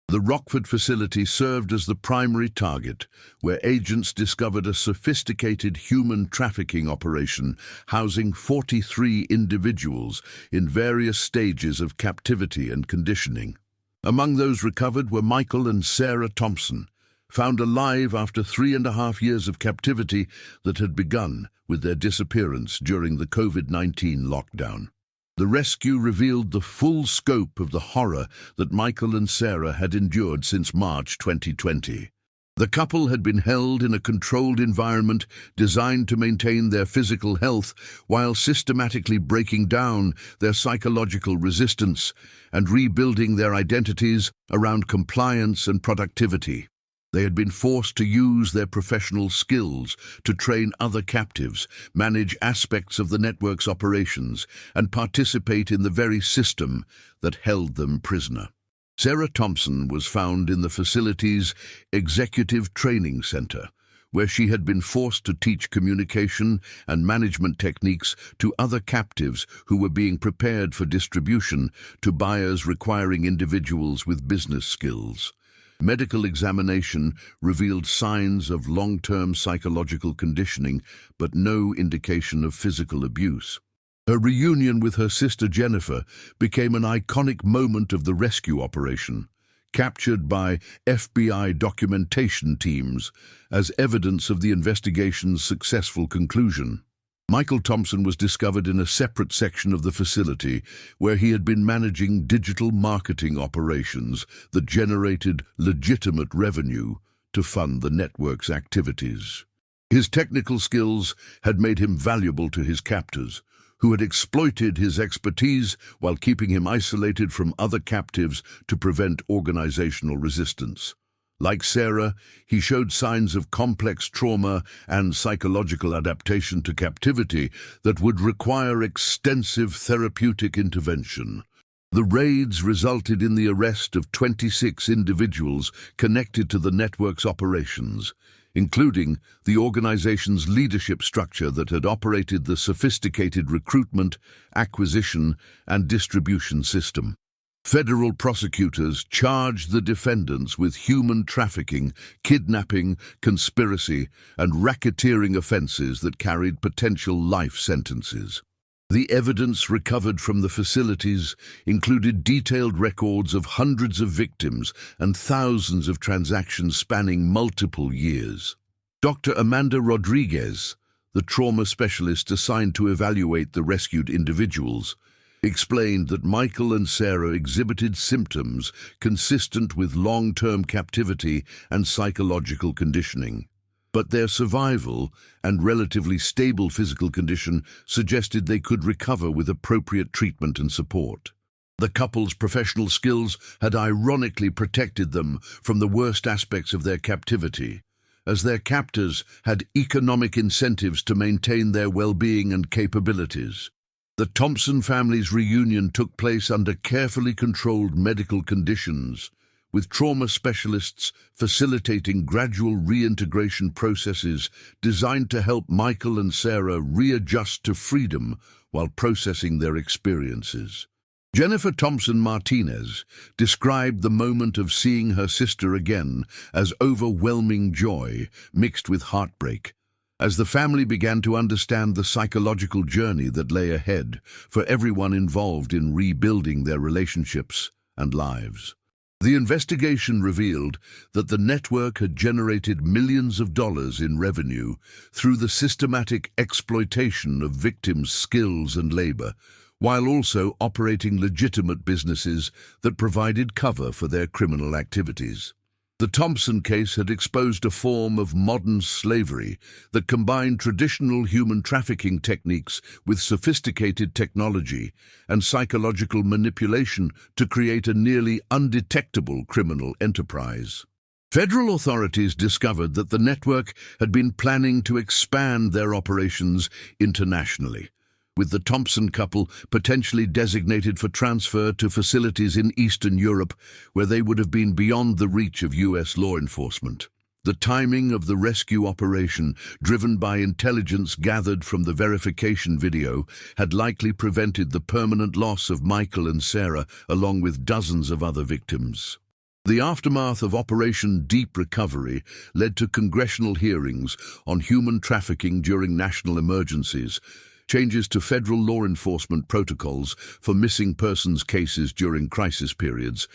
The Rockford facility served as the primary target, where agents discovered a sophisticated human trafficking operation housing 43 individuals in various stages of captivity and conditioning. Among those recovered were Michael and Sarah Thompson, found alive after 3.5 years of captivity that had begun with their disappearance during the COVID-19 lockdown. The rescue revealed the full scope of the horror that Michael and Sarah had endured since March 2020. The couple had been held in a controlled environment designed to maintain their physical health while systematically breaking down their psychological resistance and rebuilding their identities around compliance and productivity. They had been forced to use their professional skills to train other captives, manage aspects of the network's operations, and participate in the very system that held them prisoner. Sarah Thompson was found in the facility's Executive Training Center, where she had been forced to teach communication and management techniques to other captives who were being prepared for distribution to buyers requiring individuals with business skills. Medical examination revealed signs of long-term psychological conditioning, but no indication of physical abuse. Her reunion with her sister Jennifer became an iconic moment of the rescue operation, captured by FBI documentation teams as evidence of the investigation's successful conclusion. Michael Thompson was discovered in a separate section of the facility where he had been managing digital marketing operations that generated legitimate revenue to fund the network's activities. His technical skills had made him valuable to his captors, who had exploited his expertise while keeping him isolated from other captives to prevent organizational resistance. Like Sarah, he showed signs of complex trauma and psychological adaptation to captivity that would require extensive therapeutic intervention. The raids resulted in the arrest of 26 individuals connected to the network's operations, including the organization's leadership structure that had operated the sophisticated recruitment, acquisition, and distribution system. Federal prosecutors charged the defendants with human trafficking, kidnapping, conspiracy, and racketeering offenses that carried potential life sentences. The evidence recovered from the facilities included detailed records of hundreds of victims and thousands of transactions spanning multiple years. Dr. Amanda Rodriguez, the trauma specialist assigned to evaluate the rescued individuals, explained that Michael and Sarah exhibited symptoms consistent with long-term captivity and psychological conditioning. But their survival and relatively stable physical condition suggested they could recover with appropriate treatment and support. The couple's professional skills had ironically protected them from the worst aspects of their captivity, as their captors had economic incentives to maintain their well-being and capabilities. The Thompson family's reunion took place under carefully controlled medical conditions, with trauma specialists facilitating gradual reintegration processes designed to help Michael and Sarah readjust to freedom while processing their experiences. Jennifer Thompson Martinez described the moment of seeing her sister again as overwhelming joy mixed with heartbreak, as the family began to understand the psychological journey that lay ahead for everyone involved in rebuilding their relationships and lives. The investigation revealed that the network had generated millions of dollars in revenue through the systematic exploitation of victims' skills and labor, while also operating legitimate businesses that provided cover for their criminal activities. The Thompson case had exposed a form of modern slavery that combined traditional human trafficking techniques with sophisticated technology and psychological manipulation to create a nearly undetectable criminal enterprise. Federal authorities discovered that the network had been planning to expand their operations internationally, with the Thompson couple potentially designated for transfer to facilities in Eastern Europe where they would have been beyond the reach of US law enforcement. The timing of the rescue operation, driven by intelligence gathered from the verification video, had likely prevented the permanent loss of Michael and Sarah, along with dozens of other victims. The aftermath of Operation Deep Recovery led to congressional hearings on human trafficking during national emergencies, changes to federal law enforcement protocols for missing persons cases during crisis periods,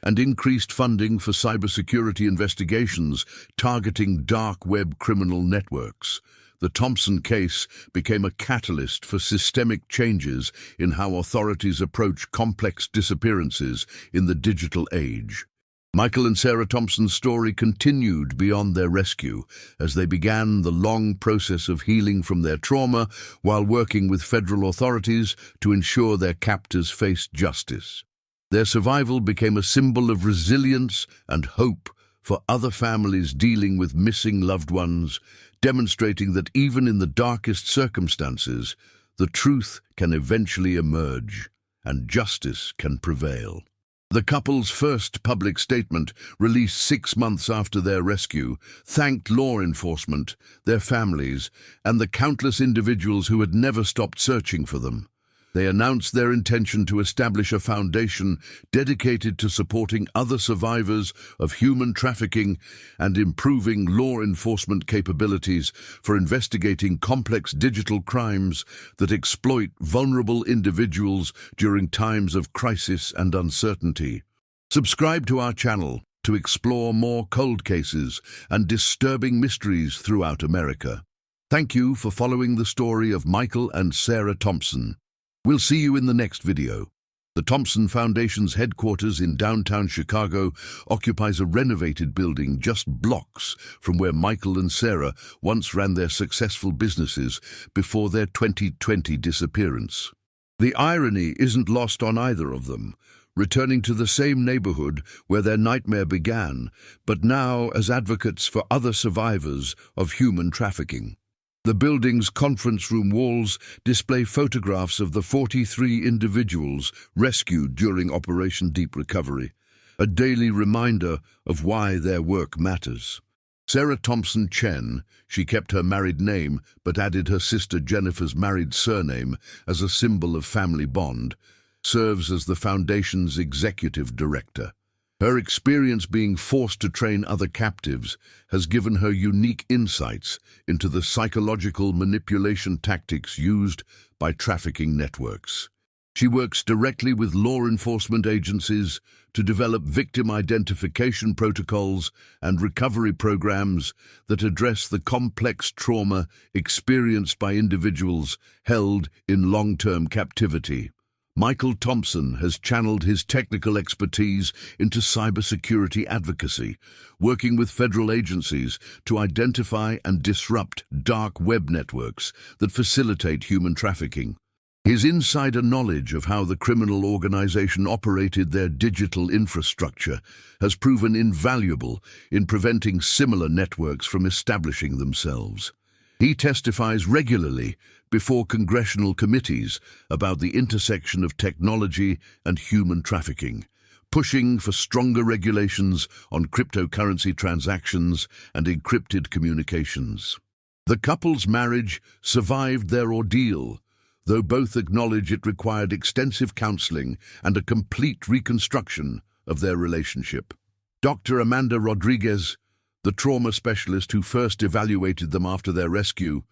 and increased funding for cybersecurity investigations targeting dark web criminal networks. The Thompson case became a catalyst for systemic changes in how authorities approach complex disappearances in the digital age. Michael and Sarah Thompson's story continued beyond their rescue as they began the long process of healing from their trauma while working with federal authorities to ensure their captors faced justice. Their survival became a symbol of resilience and hope for other families dealing with missing loved ones, demonstrating that even in the darkest circumstances, the truth can eventually emerge and justice can prevail. The couple's first public statement, released 6 months after their rescue, thanked law enforcement, their families, and the countless individuals who had never stopped searching for them. They announced their intention to establish a foundation dedicated to supporting other survivors of human trafficking and improving law enforcement capabilities for investigating complex digital crimes that exploit vulnerable individuals during times of crisis and uncertainty. Subscribe to our channel to explore more cold cases and disturbing mysteries throughout America. Thank you for following the story of Michael and Sarah Thompson. We'll see you in the next video. The Thompson Foundation's headquarters in downtown Chicago occupies a renovated building just blocks from where Michael and Sarah once ran their successful businesses before their 2020 disappearance. The irony isn't lost on either of them, returning to the same neighborhood where their nightmare began, but now as advocates for other survivors of human trafficking. The building's conference room walls display photographs of the 43 individuals rescued during Operation Deep Recovery, a daily reminder of why their work matters. Sarah Thompson Chen, she kept her married name but added her sister Jennifer's married surname as a symbol of family bond, serves as the Foundation's executive director. Her experience being forced to train other captives has given her unique insights into the psychological manipulation tactics used by trafficking networks. She works directly with law enforcement agencies to develop victim identification protocols and recovery programs that address the complex trauma experienced by individuals held in long-term captivity. Michael Thompson has channeled his technical expertise into cybersecurity advocacy, working with federal agencies to identify and disrupt dark web networks that facilitate human trafficking. His insider knowledge of how the criminal organization operated their digital infrastructure has proven invaluable in preventing similar networks from establishing themselves. He testifies regularly before congressional committees about the intersection of technology and human trafficking, pushing for stronger regulations on cryptocurrency transactions and encrypted communications. The couple's marriage survived their ordeal, though both acknowledge it required extensive counseling and a complete reconstruction of their relationship. Dr. Amanda Rodriguez, the trauma specialist who first evaluated them after their rescue,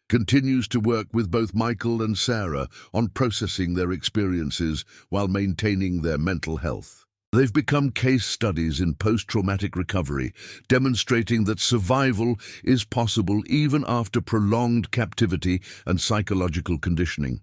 continues to work with both Michael and Sarah on processing their experiences while maintaining their mental health. They've become case studies in post-traumatic recovery, demonstrating that survival is possible even after prolonged captivity and psychological conditioning.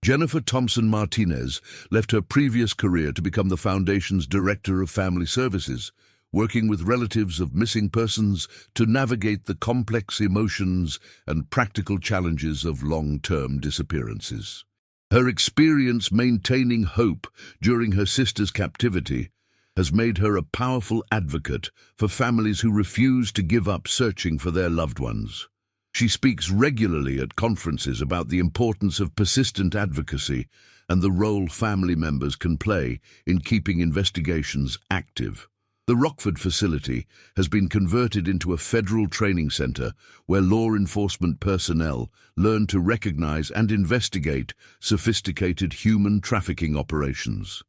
Jennifer Thompson Martinez left her previous career to become the Foundation's Director of Family Services, working with relatives of missing persons to navigate the complex emotions and practical challenges of long-term disappearances. Her experience maintaining hope during her sister's captivity has made her a powerful advocate for families who refuse to give up searching for their loved ones. She speaks regularly at conferences about the importance of persistent advocacy and the role family members can play in keeping investigations active. The Rockford facility has been converted into a federal training center where law enforcement personnel learn to recognize and investigate sophisticated human trafficking operations.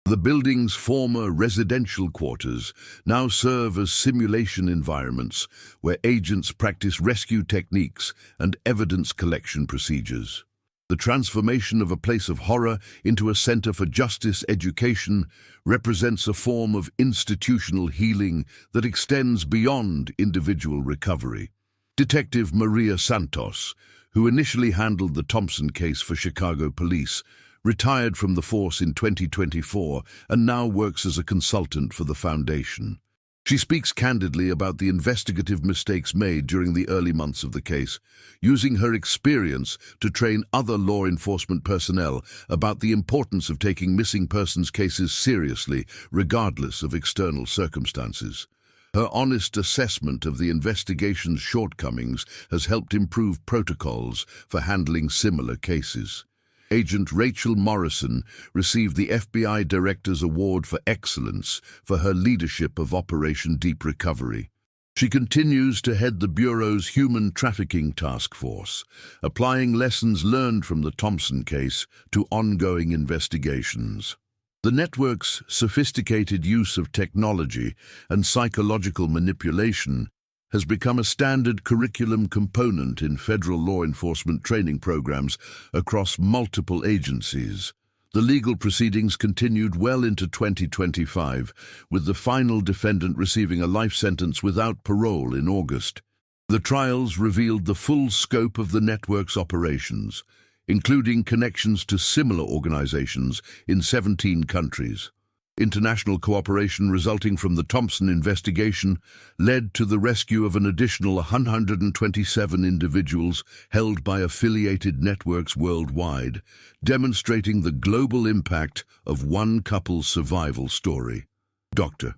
The building's former residential quarters now serve as simulation environments where agents practice rescue techniques and evidence collection procedures. The transformation of a place of horror into a center for justice education represents a form of institutional healing that extends beyond individual recovery. Detective Maria Santos, who initially handled the Thompson case for Chicago police, retired from the force in 2024 and now works as a consultant for the foundation. She speaks candidly about the investigative mistakes made during the early months of the case, using her experience to train other law enforcement personnel about the importance of taking missing persons cases seriously, regardless of external circumstances. Her honest assessment of the investigation's shortcomings has helped improve protocols for handling similar cases. Agent Rachel Morrison received the FBI Director's Award for Excellence for her leadership of Operation Deep Recovery. She continues to head the Bureau's Human Trafficking Task Force, applying lessons learned from the Thompson case to ongoing investigations. The network's sophisticated use of technology and psychological manipulation has become a standard curriculum component in federal law enforcement training programs across multiple agencies. The legal proceedings continued well into 2025, with the final defendant receiving a life sentence without parole in August. The trials revealed the full scope of the network's operations, including connections to similar organizations in 17 countries. International cooperation resulting from the Thompson investigation led to the rescue of an additional 127 individuals held by affiliated networks worldwide, demonstrating the global impact of one couple's survival story. Dr.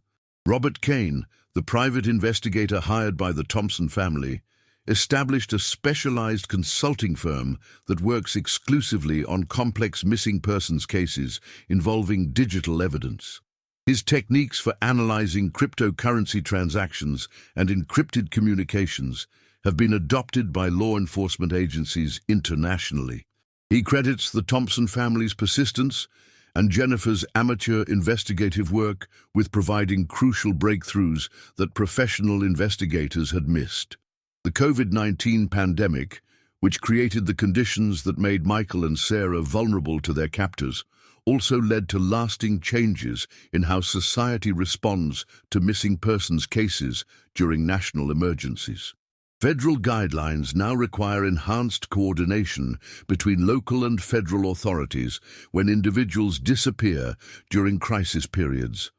Robert Kane, the private investigator hired by the Thompson family, established a specialized consulting firm that works exclusively on complex missing persons cases involving digital evidence. His techniques for analyzing cryptocurrency transactions and encrypted communications have been adopted by law enforcement agencies internationally. He credits the Thompson family's persistence and Jennifer's amateur investigative work with providing crucial breakthroughs that professional investigators had missed. The COVID-19 pandemic, which created the conditions that made Michael and Sarah vulnerable to their captors, also led to lasting changes in how society responds to missing persons cases during national emergencies. Federal guidelines now require enhanced coordination between local and federal authorities when individuals disappear during crisis periods.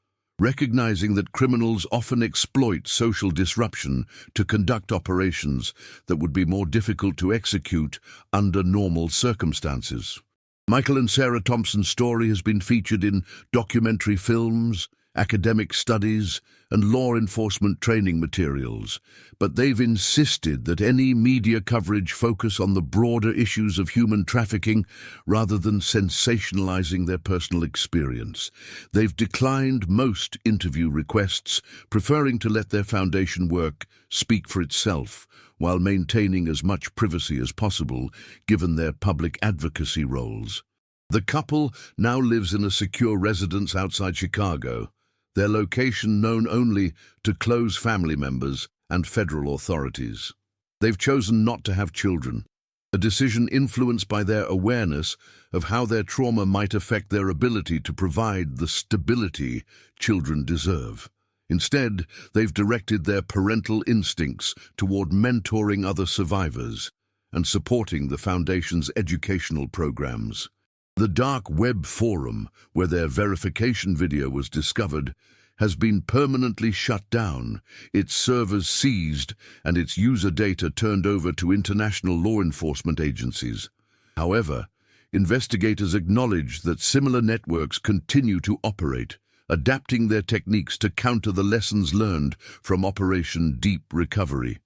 Recognizing that criminals often exploit social disruption to conduct operations that would be more difficult to execute under normal circumstances. Michael and Sarah Thompson's story has been featured in documentary films, academic studies, and law enforcement training materials, but they've insisted that any media coverage focus on the broader issues of human trafficking rather than sensationalizing their personal experience. They've declined most interview requests, preferring to let their foundation work speak for itself, while maintaining as much privacy as possible, given their public advocacy roles. The couple now lives in a secure residence outside Chicago, their location known only to close family members and federal authorities. They've chosen not to have children, a decision influenced by their awareness of how their trauma might affect their ability to provide the stability children deserve. Instead, they've directed their parental instincts toward mentoring other survivors and supporting the Foundation's educational programs. The dark web forum, where their verification video was discovered, has been permanently shut down, its servers seized, and its user data turned over to international law enforcement agencies. However, investigators acknowledge that similar networks continue to operate, adapting their techniques to counter the lessons learned from Operation Deep Recovery.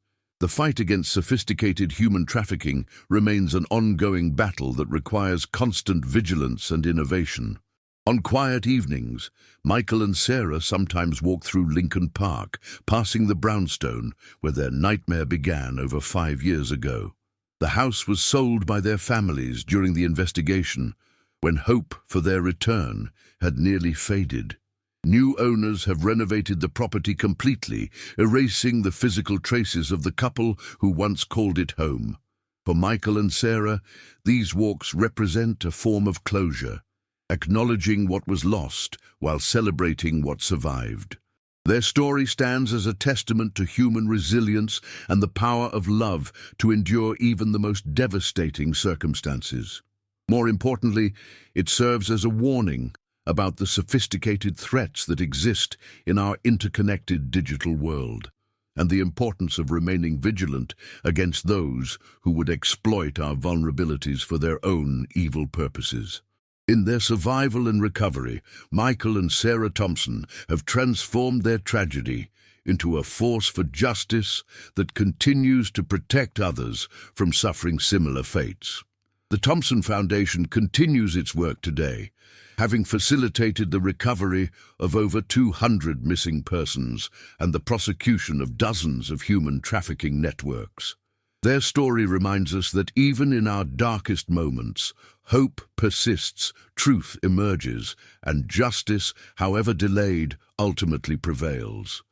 The fight against sophisticated human trafficking remains an ongoing battle that requires constant vigilance and innovation. On quiet evenings, Michael and Sarah sometimes walk through Lincoln Park, passing the brownstone where their nightmare began over 5 years ago. The house was sold by their families during the investigation, when hope for their return had nearly faded. New owners have renovated the property completely, erasing the physical traces of the couple who once called it home. For Michael and Sarah, these walks represent a form of closure, acknowledging what was lost while celebrating what survived. Their story stands as a testament to human resilience and the power of love to endure even the most devastating circumstances. More importantly, it serves as a warning about the sophisticated threats that exist in our interconnected digital world, and the importance of remaining vigilant against those who would exploit our vulnerabilities for their own evil purposes. In their survival and recovery, Michael and Sarah Thompson have transformed their tragedy into a force for justice that continues to protect others from suffering similar fates. The Thompson Foundation continues its work today, having facilitated the recovery of over 200 missing persons and the prosecution of dozens of human trafficking networks. Their story reminds us that even in our darkest moments, hope persists, truth emerges, and justice, however delayed, ultimately prevails.